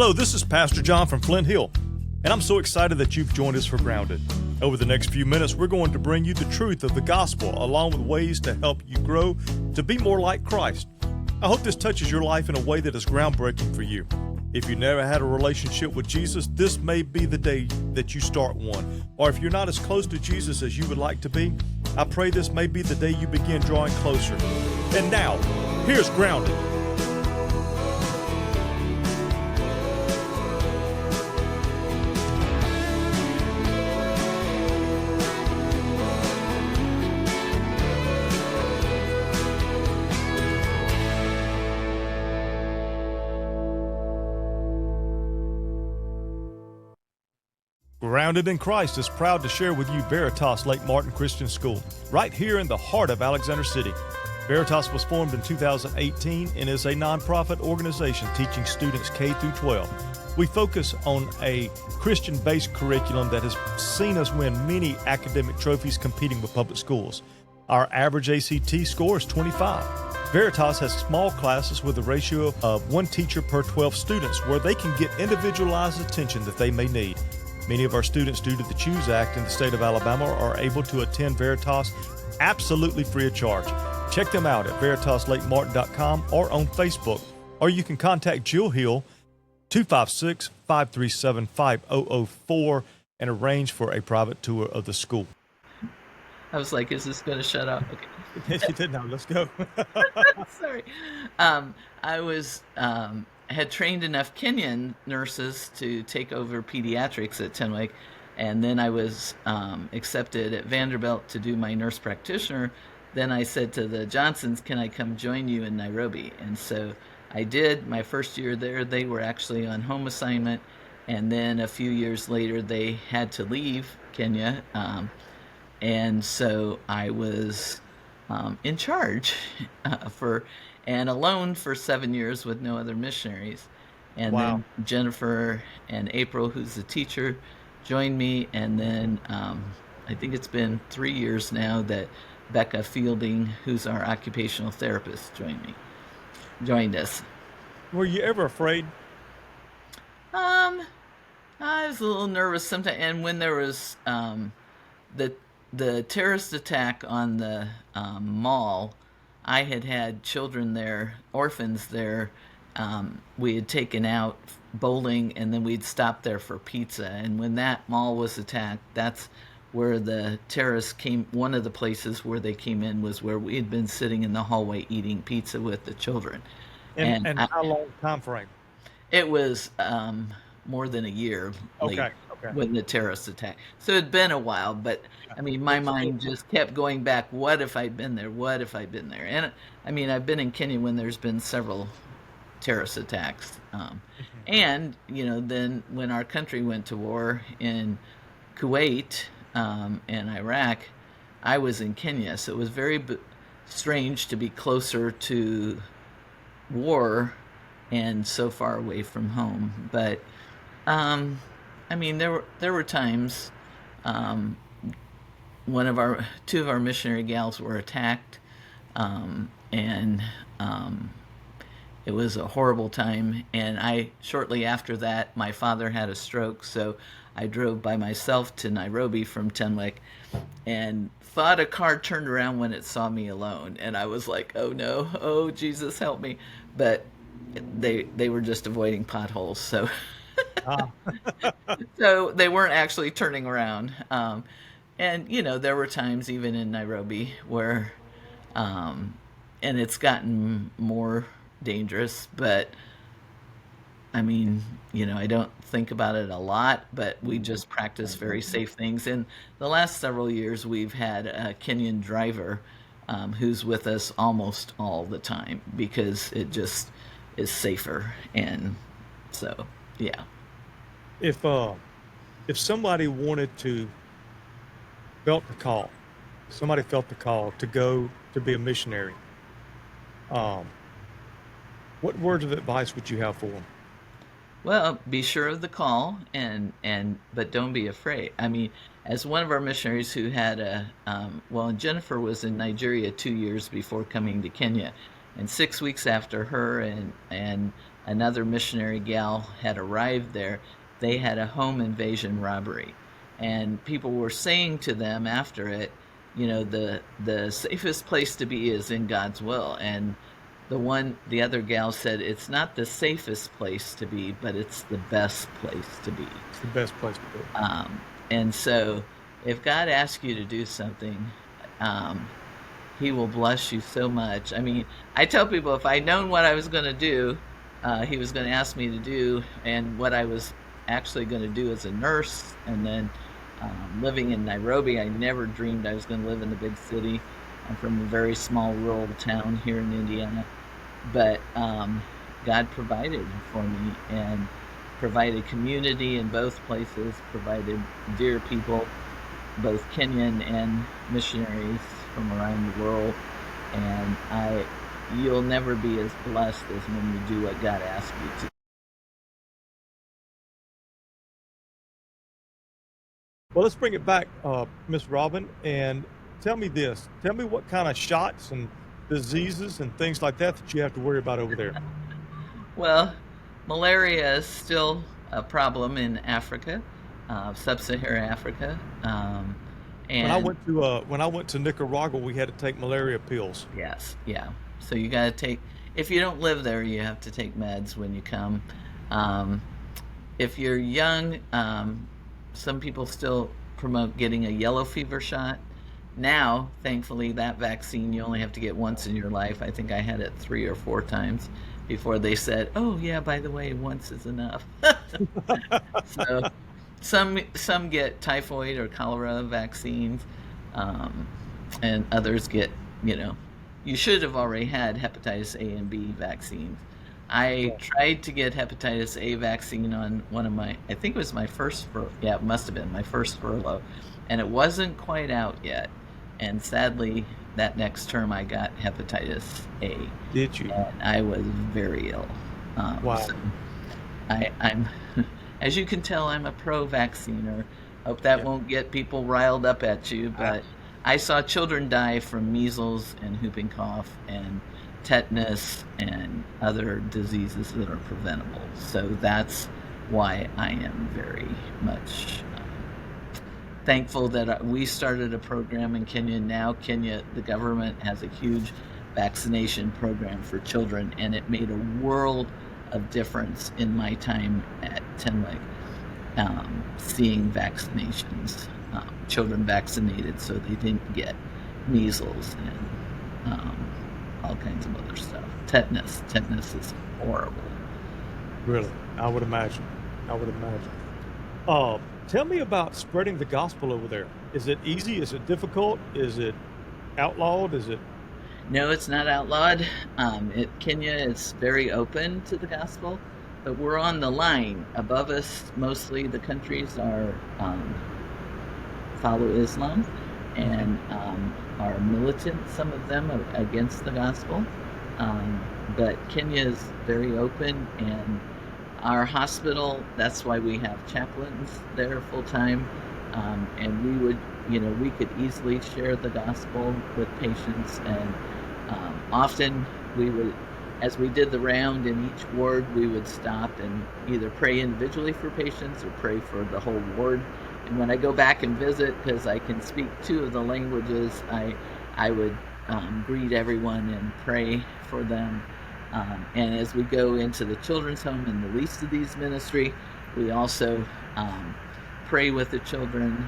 Hello, this is Pastor John from Flint Hill, and I'm so excited that you've joined us for Grounded. Over the next few minutes, we're going to bring you the truth of the gospel, along with ways to help you grow to be more like Christ. I hope this touches your life in a way that is groundbreaking for you. If you never had a relationship with Jesus, this may be the day that you start one. Or if you're not as close to Jesus as you would like to be, I pray this may be the day you begin drawing closer. And now, here's Grounded. Grounded in Christ is proud to share with you Veritas Lake Martin Christian School, right here in the heart of Alexander City. Veritas was formed in 2018 and is a nonprofit organization teaching students K through 12. We focus on a Christian-based curriculum that has seen us win many academic trophies competing with public schools. Our average ACT score is 25. Veritas has small classes with a ratio of one teacher per 12 students where they can get individualized attention that they may need. Many of our students, due to the CHOOSE Act in the state of Alabama, are able to attend Veritas absolutely free of charge. Check them out at veritaslakemartin.com or on Facebook, or you can contact Jill Hill, 256-537-5004, and arrange for a private tour of the school. I was like, is this going to shut up? Okay. Yes, you did. Now let's go. Sorry. I had trained enough Kenyan nurses to take over pediatrics at Tenwick, and then I was accepted at Vanderbilt to do my nurse practitioner. Then I said to the Johnsons, can I come join you in Nairobi? And so I did. My first year there, they were actually on home assignment, and then a few years later, they had to leave Kenya, and so I was in charge and alone for 7 years with no other missionaries. And Wow. then Jennifer and April, who's the teacher, joined me. And then I think it's been 3 years now that Becca Fielding, who's our occupational therapist, joined us. Were you ever afraid? I was a little nervous sometimes. And when there was the terrorist attack on the mall, I had children there, orphans there. We had taken out bowling, and then we'd stop there for pizza. And when that mall was attacked, that's where the terrorists came. One of the places where they came in was where we had been sitting in the hallway eating pizza with the children. And how long time frame? It was more than a year late when the terrorist attack. So it'd been a while, but I mean, my mind just kept going back. What if I'd been there? What if I'd been there? And I mean, I've been in Kenya when there's been several terrorist attacks. And, then when our country went to war in Kuwait and Iraq, I was in Kenya. So it was very strange to be closer to war and so far away from home. But I mean, there were times. Two of our missionary gals were attacked, and it was a horrible time. And shortly after that, my father had a stroke, so I drove by myself to Nairobi from Tenwick, and thought a car turned around when it saw me alone, and I was like, "Oh no! Oh Jesus, help me!" But they were just avoiding potholes, so. So they weren't actually turning around. And, there were times even in Nairobi where, and it's gotten more dangerous, but I mean, I don't think about it a lot, but we just practice very safe things. In the last several years, we've had a Kenyan driver who's with us almost all the time because it just is safer. And so, yeah. If somebody wanted to felt the call to go to be a missionary, what words of advice would you have for them? Well, be sure of the call, but don't be afraid. I mean, as one of our missionaries who had Jennifer was in Nigeria 2 years before coming to Kenya, and 6 weeks after her and another missionary gal had arrived there, they had a home invasion robbery. And people were saying to them after it, the safest place to be is in God's will. And the other gal said, it's not the safest place to be, but it's the best place to be. It's the best place to be. And so if God asks you to do something, he will bless you so much. I mean, I tell people, if I'd known what I was going to do, he was going to ask me to do, and what I was actually going to do as a nurse, and then living in Nairobi, I never dreamed I was going to live in the big city. I'm from a very small rural town here in Indiana. But God provided for me, and provided community in both places, provided dear people, both Kenyan and missionaries from around the world. And you'll never be as blessed as when you do what God asks you to. Well, let's bring it back, Miss Robyn, and tell me this. Tell me what kind of shots and diseases and things like that you have to worry about over there. Well, malaria is still a problem in Africa, sub-Saharan Africa. And when I went to Nicaragua, we had to take malaria pills. Yes, yeah. So you got to take, if you don't live there, you have to take meds when you come. If you're young, some people still promote getting a yellow fever shot. Now, thankfully, that vaccine you only have to get once in your life. I think I had it 3 or 4 times before they said, "Oh yeah, by the way, once is enough." So some get typhoid or cholera vaccines, and others get, you should have already had hepatitis A and B vaccines. I tried to get hepatitis A vaccine on one of my, I think it was my first, it must have been my first furlough, and it wasn't quite out yet. And sadly, that next term I got hepatitis A. Did you? And I was very ill. Wow. So I'm, as you can tell, I'm a pro-vacciner. Hope that won't get people riled up at you, but I saw children die from measles and whooping cough and tetanus and other diseases that are preventable. So that's why I am very much thankful that we started a program in Kenya. Now Kenya, the government has a huge vaccination program for children, and it made a world of difference in my time at Tenwick, seeing vaccinations, children vaccinated so they didn't get measles and all kinds of other stuff. Tetanus is horrible. Really? I would imagine. Tell me about spreading the gospel over there. Is it easy? Is it difficult? Is it outlawed? No, it's not outlawed. Kenya is very open to the gospel, but we're on the line. Above us, mostly the countries are follow Islam, and are militant, some of them, against the gospel. But Kenya is very open, and our hospital, that's why we have chaplains there full time. And we could easily share the gospel with patients. And often we would, as we did the round in each ward, we would stop and either pray individually for patients or pray for the whole ward. And when I go back and visit, because I can speak 2 of the languages, I would greet everyone and pray for them. And as we go into the children's home and the least of these ministry, we also pray with the children,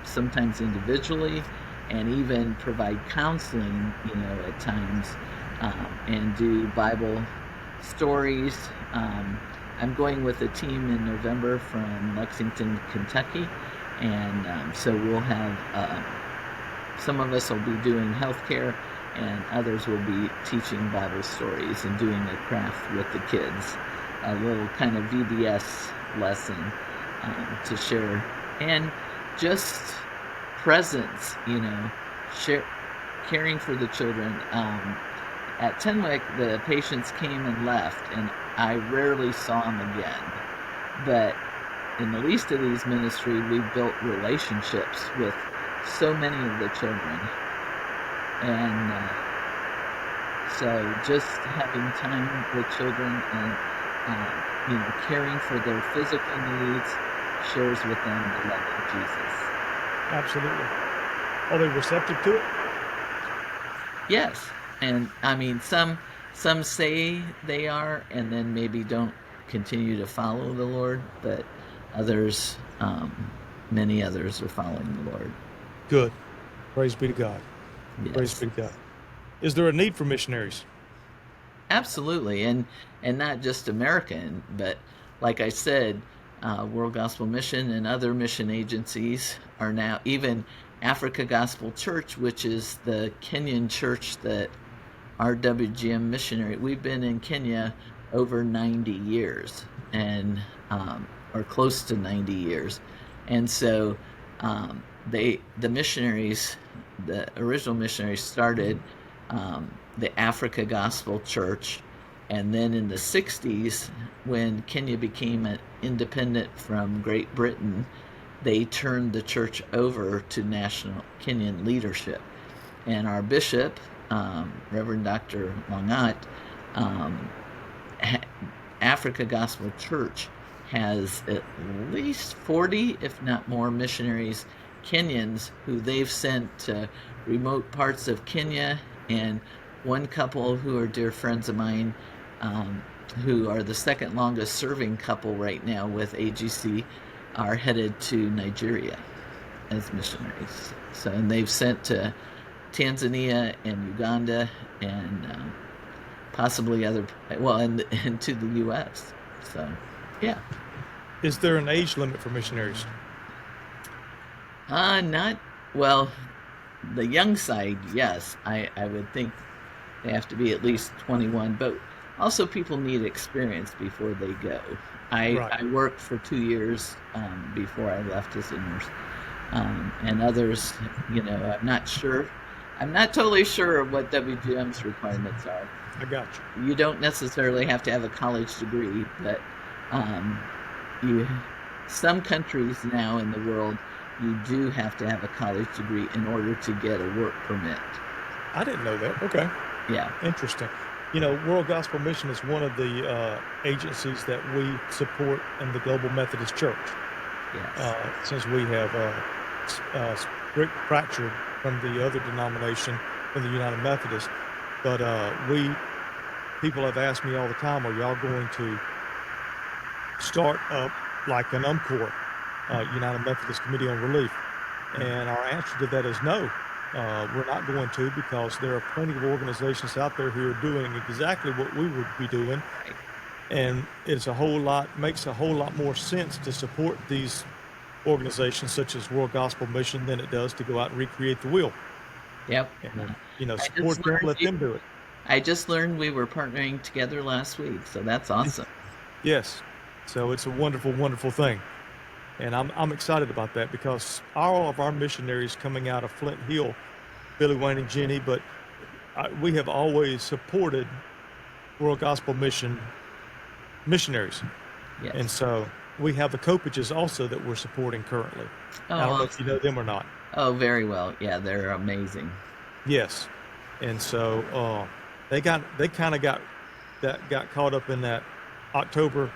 sometimes individually, and even provide counseling, at times, and do Bible stories. I'm going with a team in November from Lexington, Kentucky, and so we'll have, some of us will be doing healthcare, and others will be teaching Bible stories and doing a craft with the kids, a little kind of VBS lesson to share, and just presence, caring for the children. At Tenwick, the patients came and left, and I rarely saw them again. But in the least of these ministry, we've built relationships with so many of the children. And So just having time with children and caring for their physical needs shares with them the love of Jesus. Absolutely. Are they receptive to it? Yes, and I mean some say they are, and then maybe don't continue to follow the Lord, but others, many others are following the Lord. Good. Praise be to God. Praise Yes. be to God. Is there a need for missionaries? Absolutely, and not just American, but like I said, World Gospel Mission and other mission agencies are now, even Africa Gospel Church, which is the Kenyan church that RWGM Missionary. We've been in Kenya over 90 years, and or close to 90 years, and so the missionaries, the original missionaries, started the Africa Gospel Church, and then in the 60s, when Kenya became independent from Great Britain, they turned the church over to national Kenyan leadership. And our bishop, Reverend Dr. Langat, um, Africa Gospel Church has at least 40, if not more, missionaries, Kenyans, who they've sent to remote parts of Kenya, and one couple who are dear friends of mine, who are the second longest serving couple right now with AGC, are headed to Nigeria as missionaries. So, and they've sent to Tanzania and Uganda and possibly and to the U.S. So, yeah. Is there an age limit for missionaries? Not, well, the young side, yes. I would think they have to be at least 21, but also people need experience before they go. I worked for 2 years before I left as a nurse. And others, I'm not sure. I'm not totally sure of what WGM's requirements are. I got you. You don't necessarily have to have a college degree, but some countries now in the world, you do have to have a college degree in order to get a work permit. I didn't know that. Okay. Yeah. Interesting. World Gospel Mission is one of the agencies that we support in the Global Methodist Church. Yes. Since we have fractured from the other denomination, from the United Methodist. But people have asked me all the time, are y'all going to start up like an UMCOR, United Methodist Committee on Relief? And our answer to that is no. We're not going to, because there are plenty of organizations out there who are doing exactly what we would be doing. And makes a whole lot more sense to support these organizations such as World Gospel Mission than it does to go out and recreate the wheel. Yep. And, support them, let them do it. I just learned we were partnering together last week, so that's awesome. Yes. So it's a wonderful, wonderful thing. And I'm excited about that, because all of our missionaries coming out of Flint Hill, Billy Wayne and Jenny, but we have always supported World Gospel Mission missionaries. Yes. And so we have the Copages also that we're supporting currently. I don't know if you know them or not. Oh, very well. Yeah, they're amazing. Yes. And so they kind of got caught up in that October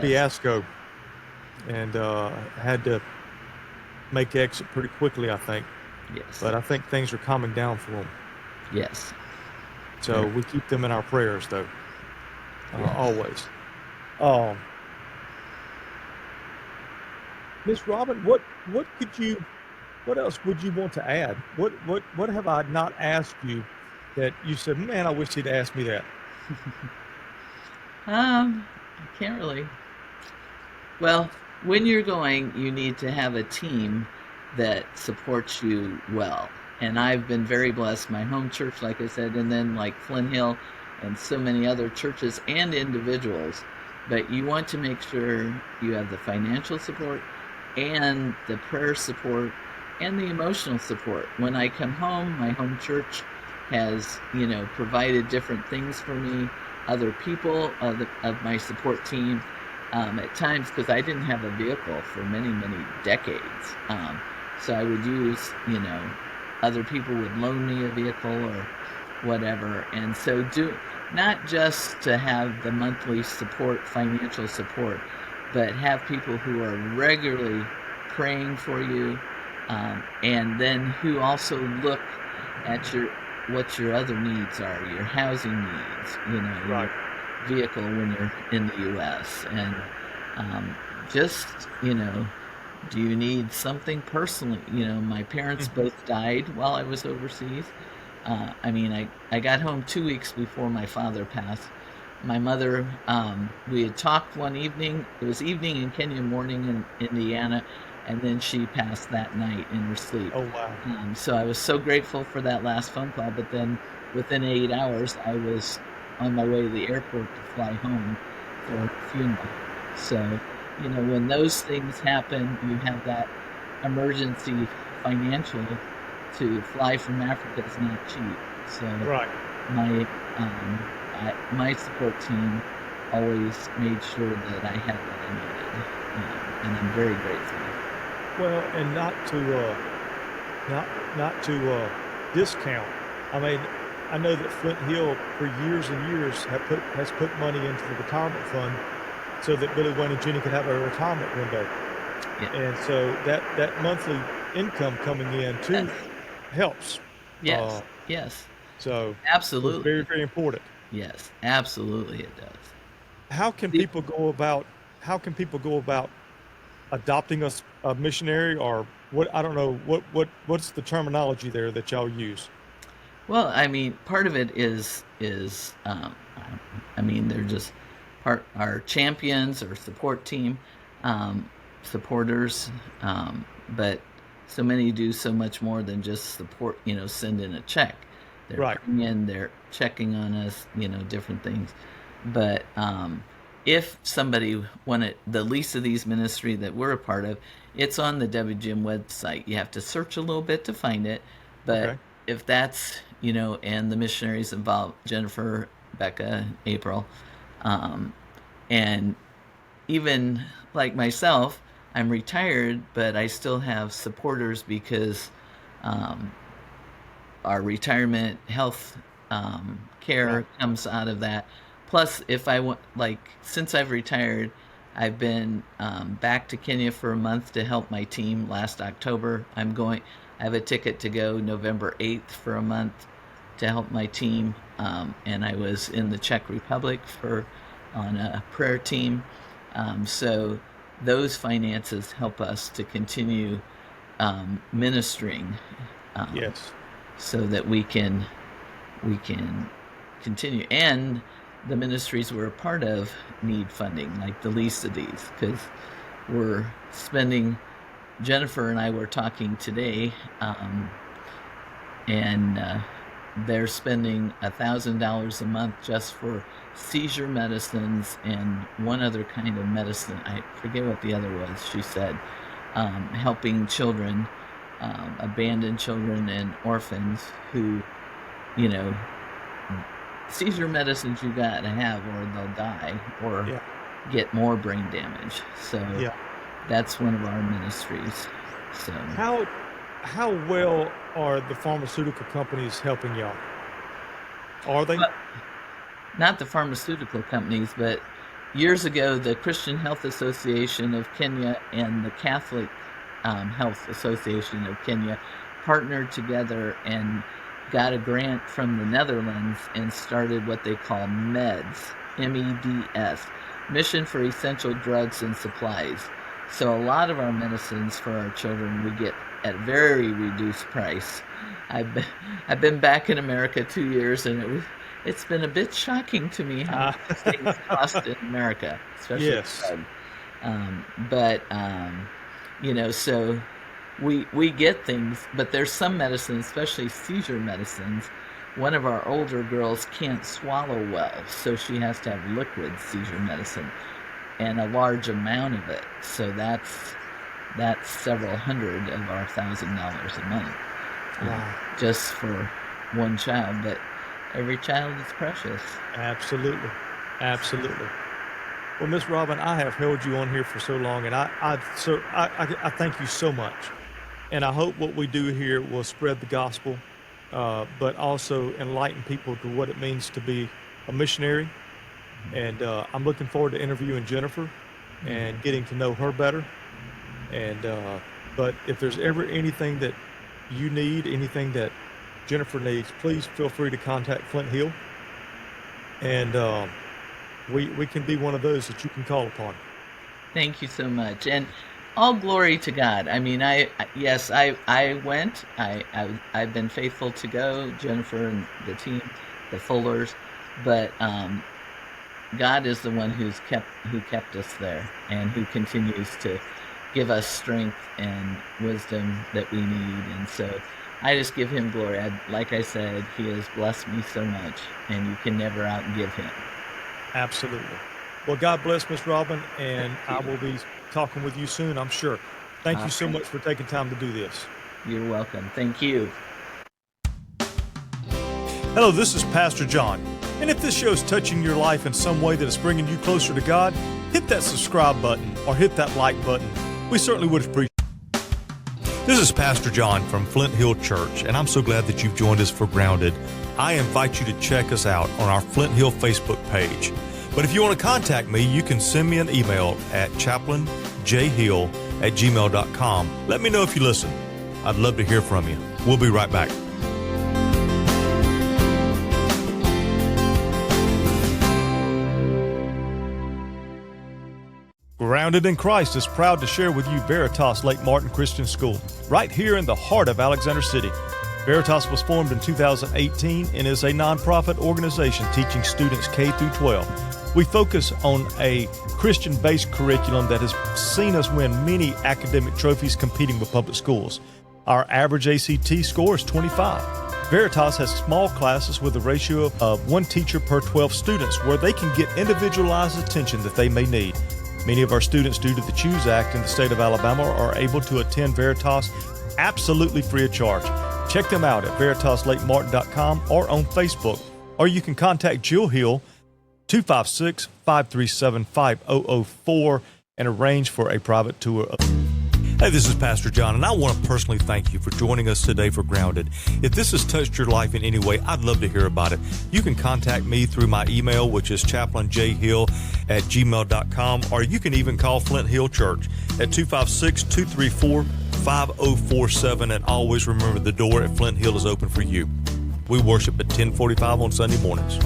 fiasco, and had to make exit pretty quickly, I think. Yes. But I think things are calming down for them. Yes. So we keep them in our prayers, though. Always. Miss Robyn, what else would you want to add? What have I not asked you that you said, man, I wish he'd asked me that? I can't really. Well, when you're going, you need to have a team that supports you well. And I've been very blessed. My home church, like I said, and then like Flint Hill and so many other churches and individuals. But you want to make sure you have the financial support and the prayer support and the emotional support. When I come home, my home church has, provided different things for me, other people of my support team, at times, because I didn't have a vehicle for many, many decades. So I would use, other people would loan me a vehicle or whatever. And so not just to have the monthly support, financial support, but have people who are regularly praying for you, and then who also look at what your other needs are, your housing needs, Right. your vehicle when you're in the U.S. And just, do you need something personally? My parents both died while I was overseas. I got home 2 weeks before my father passed. My mother, we had talked one evening. It was evening in Kenya, morning in Indiana, and then she passed that night in her sleep. Oh, wow. So I was so grateful for that last phone call, but then within 8 hours, I was on my way to the airport to fly home for a funeral. So, when those things happen, you have that emergency financial to fly from Africa is not cheap. So Right. my support team always made sure that I had what I needed, and I'm very grateful. Well, and not to discount. I mean, I know that Flint Hill for years and years has put money into the retirement fund so that Billy Wayne and Jenny could have a retirement window. Yeah. And so that monthly income coming in too helps. Yes. Yes. So it's Absolutely. very, very important. Yes, absolutely it does. How can people go about adopting a missionary, or what? I don't know what's the terminology there that y'all use. Well, part of it is they're just our champions or support team, supporters, but so many do so much more than just support. Send in a check. They're Right. they're checking on us. Different things. But if somebody wanted the least of these ministry that we're a part of, it's on the WGM website. You have to search a little bit to find it, but Okay. if that's and the missionaries involved, Jennifer, Becca, April, and even like myself, I'm retired, but I still have supporters because our retirement health care Right. comes out of that. Plus, if I want, since I've retired, I've been back to Kenya for a month to help my team. Last October, I have a ticket to go November 8th for a month to help my team. And I was in the Czech Republic on a prayer team. So those finances help us to continue ministering. Yes. So that we can continue. And the ministries we're a part of need funding, like the least of these, because we're spending. Jennifer and I were talking today, and they're spending $1,000 a month just for seizure medicines and one other kind of medicine. I forget what the other was. She said, helping children, abandoned children and orphans who, seizure medicines you got to have or they'll die or get more brain damage. So that's one of our ministries. So how well are the pharmaceutical companies helping y'all? Are they? Not the pharmaceutical companies, but years ago, the Christian Health Association of Kenya and the Catholic Health Association of Kenya partnered together and got a grant from the Netherlands and started what they call MEDS, MEDS, Mission for Essential Drugs and Supplies. So a lot of our medicines for our children we get at a very reduced price. I've been back in America 2 years, and it's been a bit shocking to me how much things cost in America, especially yes. So we get things, but there's some medicines, especially seizure medicines. One of our older girls can't swallow well, so she has to have liquid seizure medicine, and a large amount of it. So that's several hundred of our $1,000 a month, just for one child. But every child is precious. Absolutely. Well, Miss Robyn, I have held you on here for so long, and I thank you so much. And I hope what we do here will spread the gospel, but also enlighten people to what it means to be a missionary. And I'm looking forward to interviewing Jennifer and getting to know her better. And but if there's ever anything that you need, anything that Jennifer needs, please feel free to contact Flint Hill. And we can be one of those that you can call upon. Thank you so much. And all glory to God. I mean, I went. I've been faithful to go, Jennifer and the team, the Fullers, but God is the one who kept us there, and who continues to give us strength and wisdom that we need. And so I just give him glory. Like I said, he has blessed me so much, and you can never outgive him. Absolutely. Well, God bless Miss Robyn, and I will be talking with you soon, I'm sure. Thank you so much for taking time to do this. You're welcome. Thank you. Hello, this is Pastor John. And if this show is touching your life in some way that is bringing you closer to God, hit that subscribe button or hit that like button. We certainly would appreciate it. This is Pastor John from Flint Hill Church, and I'm so glad that you've joined us for Grounded. I invite you to check us out on our Flint Hill Facebook page. But if you want to contact me, you can send me an email at chaplainjhill@gmail.com. Let me know if you listen. I'd love to hear from you. We'll be right back. Grounded in Christ is proud to share with you Veritas Lake Martin Christian School, right here in the heart of Alexander City. Veritas was formed in 2018 and is a nonprofit organization teaching students K through 12. We focus on a Christian-based curriculum that has seen us win many academic trophies competing with public schools. Our average ACT score is 25. Veritas has small classes with a ratio of 1 teacher per 12 students, where they can get individualized attention that they may need. Many of our students, due to the CHOOSE Act in the state of Alabama, are able to attend Veritas absolutely free of charge. Check them out at veritaslakemartin.com or on Facebook, or you can contact Jill Hill, 256-537-5004, and arrange for a private tour. Hey, this is Pastor John, and I want to personally thank you for joining us today for Grounded. If this has touched your life in any way, I'd love to hear about it. You can contact me through my email, which is chaplainjhill@gmail.com, or you can even call Flint Hill Church at 256-234-5047, and always remember the door at Flint Hill is open for you. We worship at 10:45 on Sunday mornings.